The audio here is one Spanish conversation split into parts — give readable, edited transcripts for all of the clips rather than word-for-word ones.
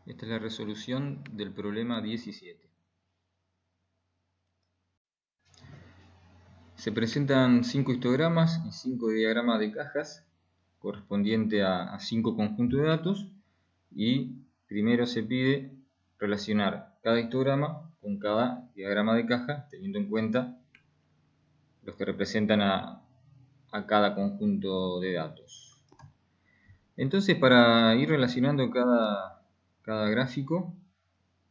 Esta es la resolución del problema 17. Se presentan 5 histogramas y 5 diagramas de cajas correspondiente a 5 conjuntos de datos, y primero se pide relacionar cada histograma con cada diagrama de caja, teniendo en cuenta los que representan a cada conjunto de datos. Entonces, para ir relacionando cada gráfico,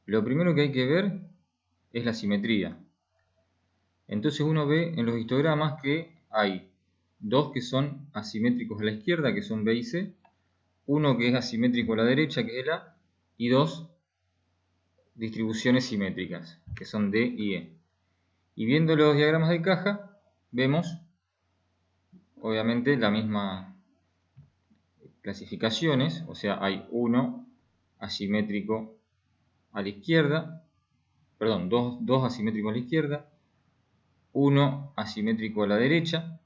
lo primero que hay que ver es la simetría. Entonces uno ve en los histogramas que hay dos que son asimétricos a la izquierda, que son B y C, uno que es asimétrico a la derecha, que es el A, y dos distribuciones simétricas, que son D y E. Y viendo los diagramas de caja, vemos obviamente las mismas clasificaciones, o sea, hay uno asimétrico a la izquierda, perdón, dos asimétricos a la izquierda, uno asimétrico a la derecha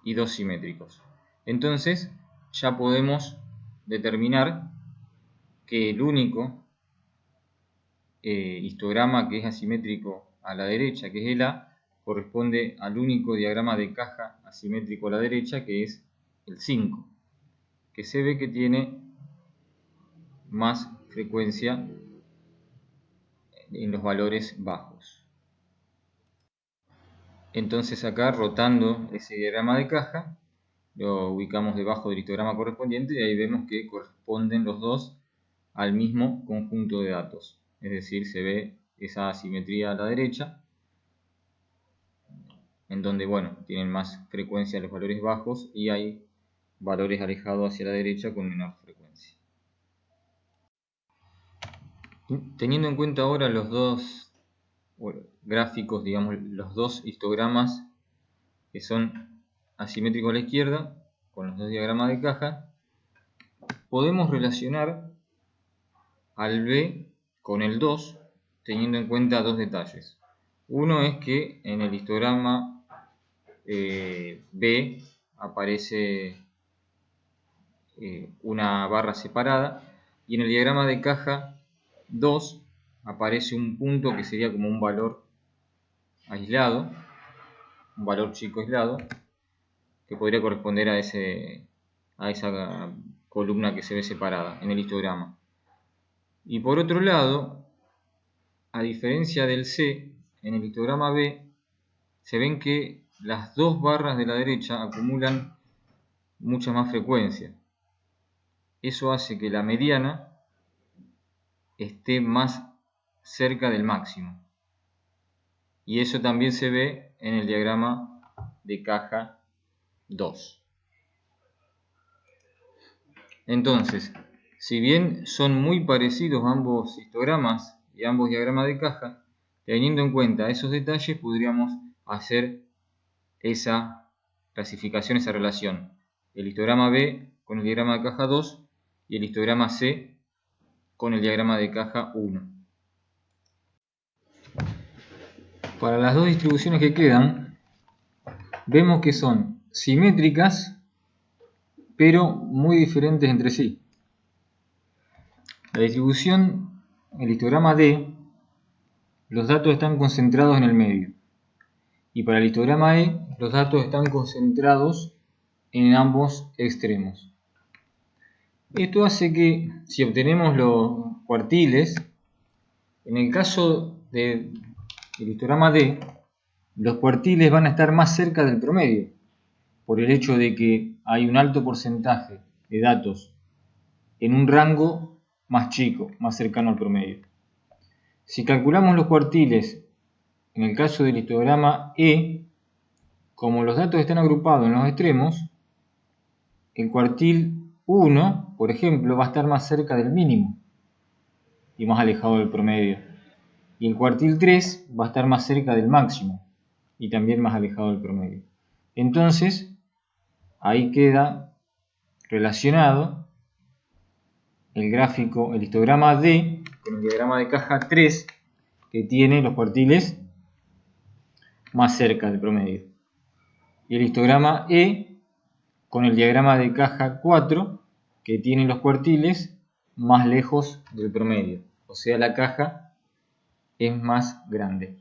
y dos simétricos. Entonces ya podemos determinar que el único histograma que es asimétrico a la derecha, que es el A, corresponde al único diagrama de caja asimétrico a la derecha, que es el 5, que se ve que tiene más frecuencia en los valores bajos. Entonces acá, rotando ese diagrama de caja, lo ubicamos debajo del histograma correspondiente y ahí vemos que corresponden los dos al mismo conjunto de datos. Es decir, se ve esa asimetría a la derecha, en donde, bueno, tienen más frecuencia los valores bajos y hay valores alejados hacia la derecha con menor frecuencia. Teniendo en cuenta ahora los dos gráficos, digamos, los dos histogramas que son asimétricos a la izquierda, con los dos diagramas de caja, podemos relacionar al B con el 2, teniendo en cuenta dos detalles. Uno es que en el histograma B aparece una barra separada, y en el diagrama de caja 2 aparece un punto que sería como un valor aislado, un valor chico aislado, que podría corresponder a esa columna que se ve separada en el histograma. Y por otro lado, a diferencia del C, en el histograma B se ven que las dos barras de la derecha acumulan mucha más frecuencia. Eso hace que la mediana esté más cerca del máximo. Y eso también se ve en el diagrama de caja 2. Entonces, si bien son muy parecidos ambos histogramas y ambos diagramas de caja, teniendo en cuenta esos detalles, podríamos hacer esa clasificación, esa relación. El histograma B con el diagrama de caja 2 y el histograma C con el diagrama de caja 1. Para las dos distribuciones que quedan, vemos que son simétricas, pero muy diferentes entre sí. La distribución, el histograma D, los datos están concentrados en el medio. Y para el histograma E, los datos están concentrados en ambos extremos. Esto hace que, si obtenemos los cuartiles, en el caso del histograma D, los cuartiles van a estar más cerca del promedio, por el hecho de que hay un alto porcentaje de datos en un rango más chico, más cercano al promedio. Si calculamos los cuartiles en el caso del histograma E, como los datos están agrupados en los extremos, el cuartil 1, por ejemplo, va a estar más cerca del mínimo y más alejado del promedio. Y el cuartil 3 va a estar más cerca del máximo y también más alejado del promedio. Entonces, ahí queda relacionado el gráfico, el histograma D con el diagrama de caja 3, que tiene los cuartiles más cerca del promedio. Y el histograma E con el diagrama de caja 4, que tiene los cuartiles más lejos del promedio, o sea la caja es más grande.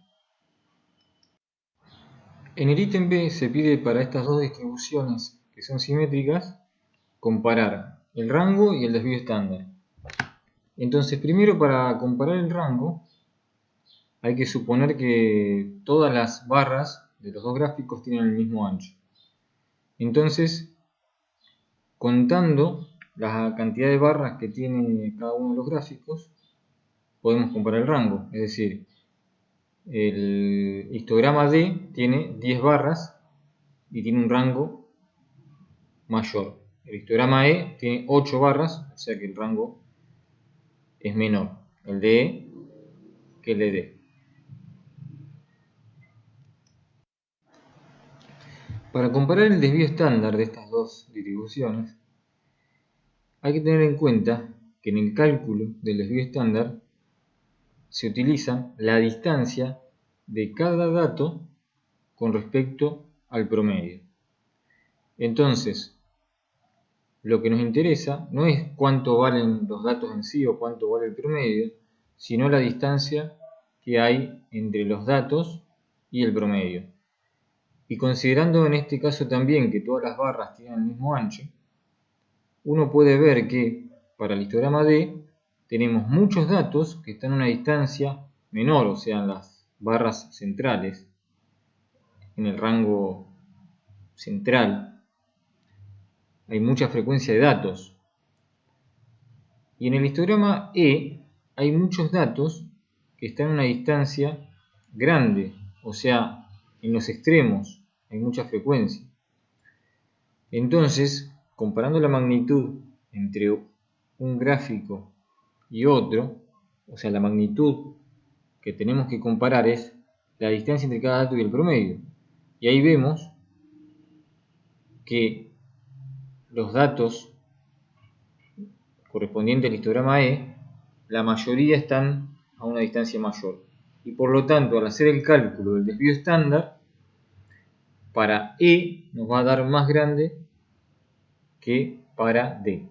En el ítem B se pide para estas dos distribuciones que son simétricas comparar el rango y el desvío estándar. Entonces primero, para comparar el rango hay que suponer que todas las barras de los dos gráficos tienen el mismo ancho. Entonces, contando la cantidad de barras que tiene cada uno de los gráficos, podemos comparar el rango. Es decir, el histograma D tiene 10 barras y tiene un rango mayor. El histograma E tiene 8 barras, o sea que el rango es menor, el de E que el de D. Para comparar el desvío estándar de estas dos distribuciones, hay que tener en cuenta que en el cálculo del desvío estándar se utiliza la distancia de cada dato con respecto al promedio. Entonces, lo que nos interesa no es cuánto valen los datos en sí o cuánto vale el promedio, sino la distancia que hay entre los datos y el promedio. Y considerando en este caso también que todas las barras tienen el mismo ancho, uno puede ver que para el histograma D tenemos muchos datos que están a una distancia menor, o sea, en las barras centrales, en el rango central, hay mucha frecuencia de datos. Y en el histograma E hay muchos datos que están a una distancia grande, o sea, en los extremos hay mucha frecuencia. Entonces, comparando la magnitud entre un gráfico y otro, o sea, la magnitud que tenemos que comparar es la distancia entre cada dato y el promedio. Y ahí vemos que los datos correspondientes al histograma E, la mayoría están a una distancia mayor. Y por lo tanto, al hacer el cálculo del desvío estándar, para E nos va a dar más grande que para D.